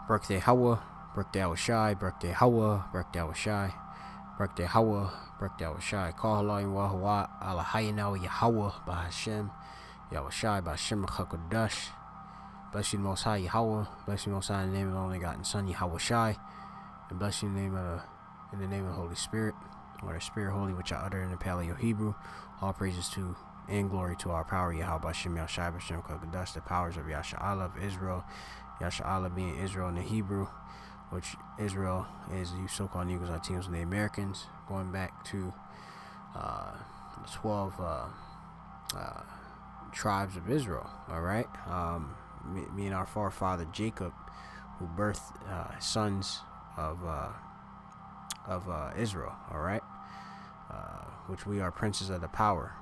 Birthday Hawa, birthday Awashai, birthday Hawa, birthday Awashai, birthday Hawa, birthday Awashai. Call Halayim Wahawa, Alahayinawa Yahweh, Bahashem, Yahweh Bahashem Chakodash. Bless you the Most High Yahweh, bless you the Most High in the name of the only begotten Son, Yahweh Shai, and bless you in the name of the Holy Spirit, or the Spirit Holy, which I utter in the Paleo Hebrew. All praises to and glory to our power, Yahweh Hashem Yahshai B'Shem Kodesh, the powers of Yasha'Allah of Israel, Yasha'Allah being Israel in the Hebrew, which Israel is the so-called Negroes, Latinos, and the Americans, going back to the 12 tribes of Israel. All right, me and our forefather Jacob, who birthed sons of Israel. All right, which we are princes of the power.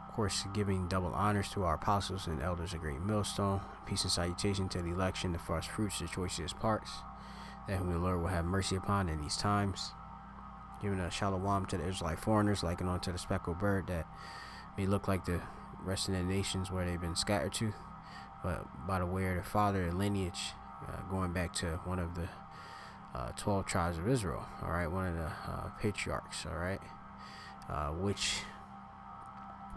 Of course, giving double honors to our apostles and elders of Great Millstone. Peace and salutation to the election, the first fruits, the choicest parts, that whom the Lord will have mercy upon in these times. Giving a shalom to the Israelite foreigners, liking on to the speckled bird that may look like the rest of the nations where they've been scattered to, but by the way of their father and lineage, going back to one of the 12 tribes of Israel. All right, one of the patriarchs. All right, which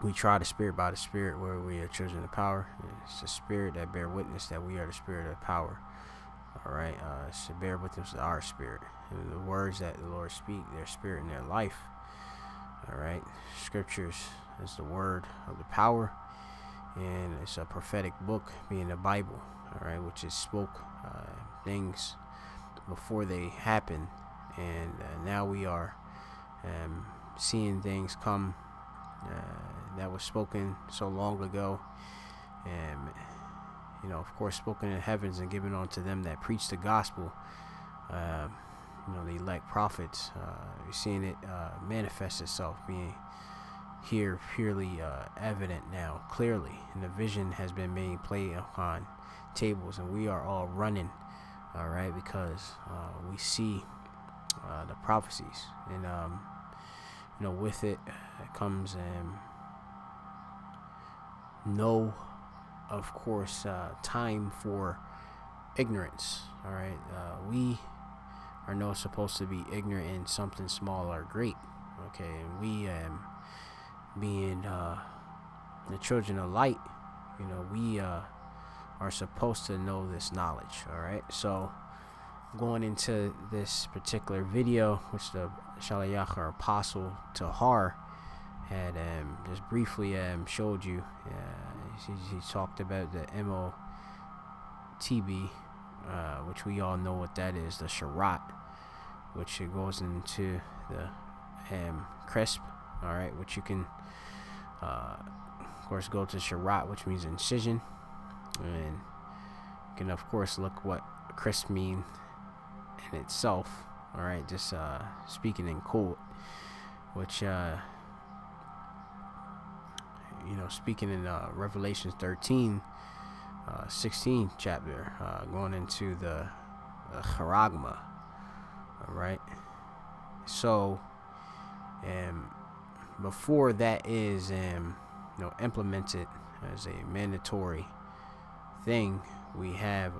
we try the spirit by the spirit, where we are children of power. It's the spirit that bear witness that we are the spirit of power. All right, it's to bear witness to our spirit. And the words that the Lord speak, their spirit and their life. All right, scriptures is the word of the power, and it's a prophetic book, being the Bible. All right, which is spoke things before they happen, and now we are seeing things come that was spoken so long ago, and of course, spoken in heavens and given unto them that preach the gospel. The elect prophets. You're seeing it manifest itself, being here purely evident now, clearly, and the vision has been made play upon tables, and we are all running. All right, because we see the prophecies, and with it comes no, of course, time for ignorance. All right, we are not supposed to be ignorant in something small or great. Okay, and we being the children of light, we are supposed to know this knowledge. All right, so going into this particular video, which the Shalayach, or Apostle Tahar, had just briefly showed you, he talked about the MOTB, which we all know what that is, the Sharat, which it goes into the crisp. All right, which you can of course go to Sharat, which means incision, and you can of course look what crisp mean in itself. All right, just speaking in code, which speaking in Revelation 13 16 chapter, going into the charagma. All right, so before that is implemented as a mandatory thing, we have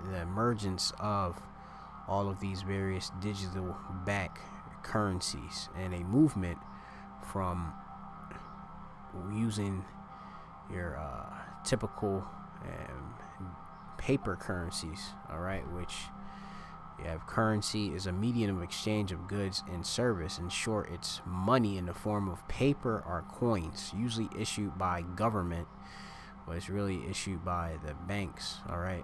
the emergence of all of these various digital back currencies, and a movement from using your typical paper currencies. All right, which you have currency is a medium of exchange of goods and service. In short, it's money in the form of paper or coins, usually issued by government, but it's really issued by the banks. All right,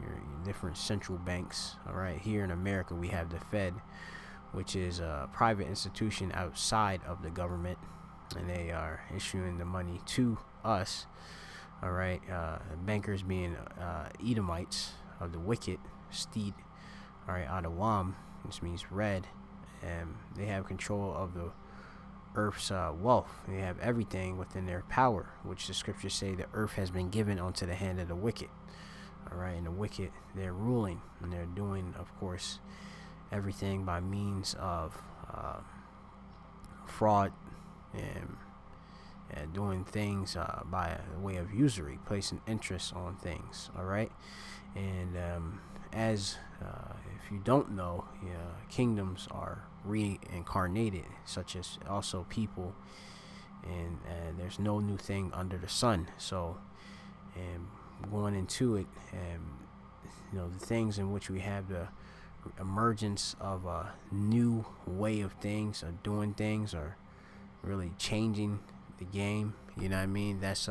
your different central banks. All right, here in America we have the Fed, which is a private institution outside of the government, and they are issuing the money to us. All right, bankers being Edomites of the wicked steed. All right, Adawam, which means red, and they have control of the earth's wealth. They have everything within their power, which the scriptures say the earth has been given unto the hand of the wicked. All right, and the wicked, they're ruling, and they're doing, of course, everything by means of fraud doing things by way of usury, placing interest on things. All right, and as if you don't know, kingdoms are reincarnated, such as also people, and there's no new thing under the sun. So, and going into it, the things in which we have the emergence of a new way of things, or doing things, or really changing the game. You know what I mean? That's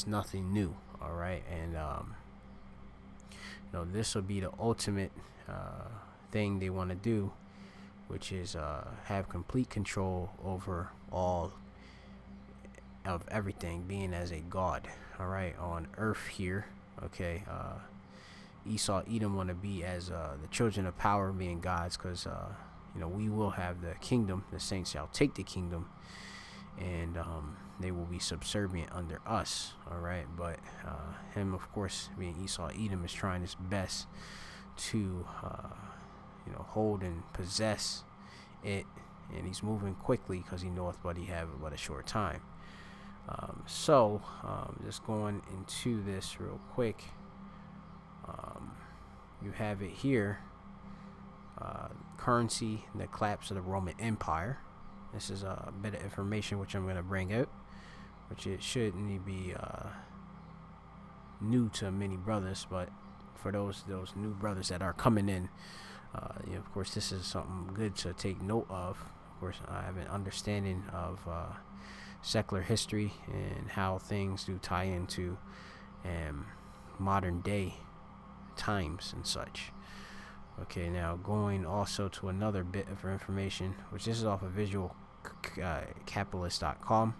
nothing new. All right, and this will be the ultimate thing they want to do, which is have complete control over all of everything, being as a god. All right, on earth here. Okay, Esau, Edom want to be as the children of power, being gods, because we will have the kingdom. The saints shall take the kingdom, and they will be subservient under us. All right, but him, of course, being Esau, Edom, is trying his best to hold and possess it, and he's moving quickly because he knoweth but he have but a short time. So just going into this real quick, you have it here, currency, the collapse of the Roman Empire. This is a bit of information which I'm going to bring out, which it shouldn't be new to many brothers, but for those new brothers that are coming in, of course, this is something good to take note of. Of course, I have an understanding of secular history and how things do tie into modern day times and such. Okay, now going also to another bit of information, which this is off of visualcapitalist.com.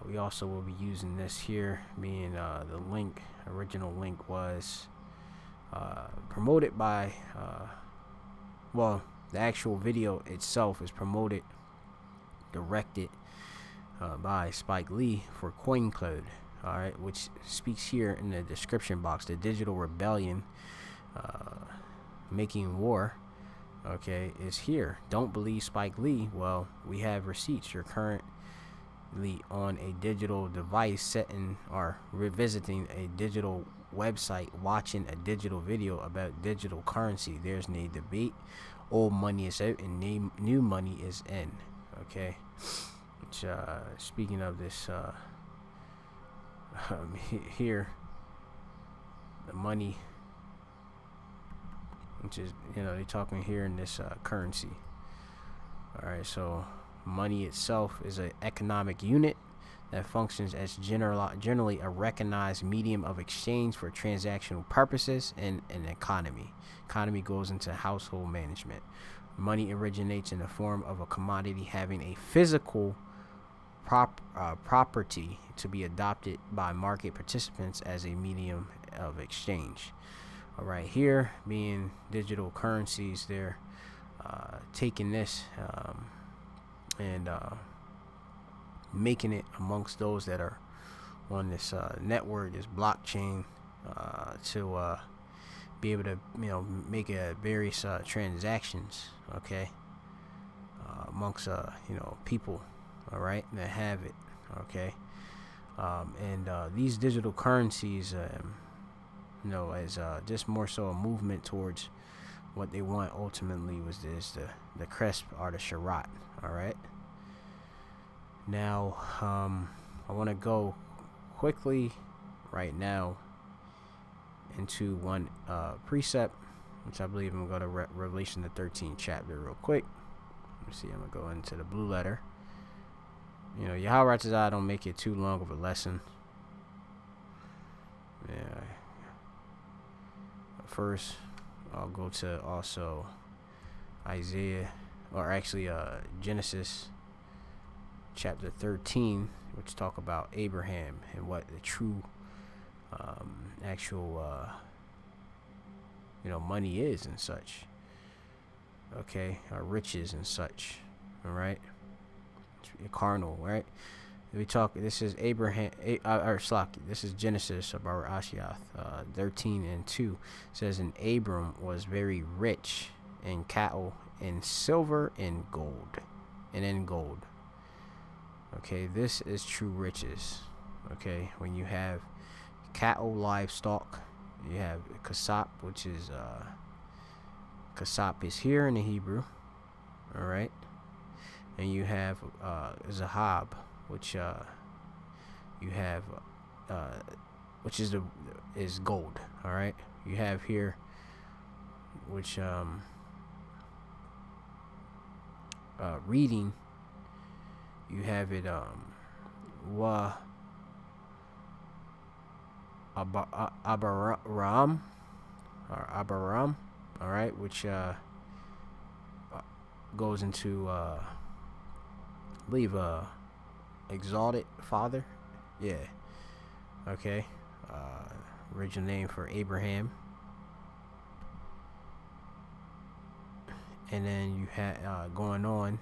We also will be using this here, being the original link was promoted by, the actual video itself is directed by Spike Lee for CoinCode. All right, which speaks here in the description box, the digital rebellion, making war, okay, is here. Don't believe Spike Lee. Well, we have receipts. You're currently on a digital device, setting or revisiting a digital website, watching a digital video about digital currency. There's no debate. Old money is out and new money is in. Okay, which speaking of this, here, the money, which is, they're talking here in this currency. All right, so money itself is an economic unit that functions as generally a recognized medium of exchange for transactional purposes in an economy. Economy goes into household management. Money originates in the form of a commodity having a physical property to be adopted by market participants as a medium of exchange. All right, here being digital currencies, they're taking this and making it amongst those that are on this network, this blockchain, to be able to make various transactions, okay, amongst people, all right, that have it, okay, and these digital currencies, as just more so a movement towards what they want ultimately was the cresp or the Sherrod. All right, now I want to go quickly right now into one precept, which I believe I'm going to Revelation the 13th chapter real quick. Let me see, I'm going to go into the blue letter. Yahweh Ratazah don't make it too long of a lesson. Yeah. First, I'll go to also Isaiah, or actually Genesis chapter 13, which talk about Abraham and what the true actual money is and such. Okay, riches and such. All right, carnal. Right. We talk. This is Abraham. This is Genesis about Ashiath 13:2. Says, and Abram was very rich in cattle, in silver, and gold, and in gold. Okay, this is true riches. Okay, when you have cattle, livestock, you have kasap, which is kasap is here in the Hebrew. All right, and you have zahab, which you have uh, which is gold. All right, you have here, which reading, you have it wa abaram or abaram. All right, which goes into I believe exalted father. Yeah. Okay. Original name for Abraham. And then you had going on,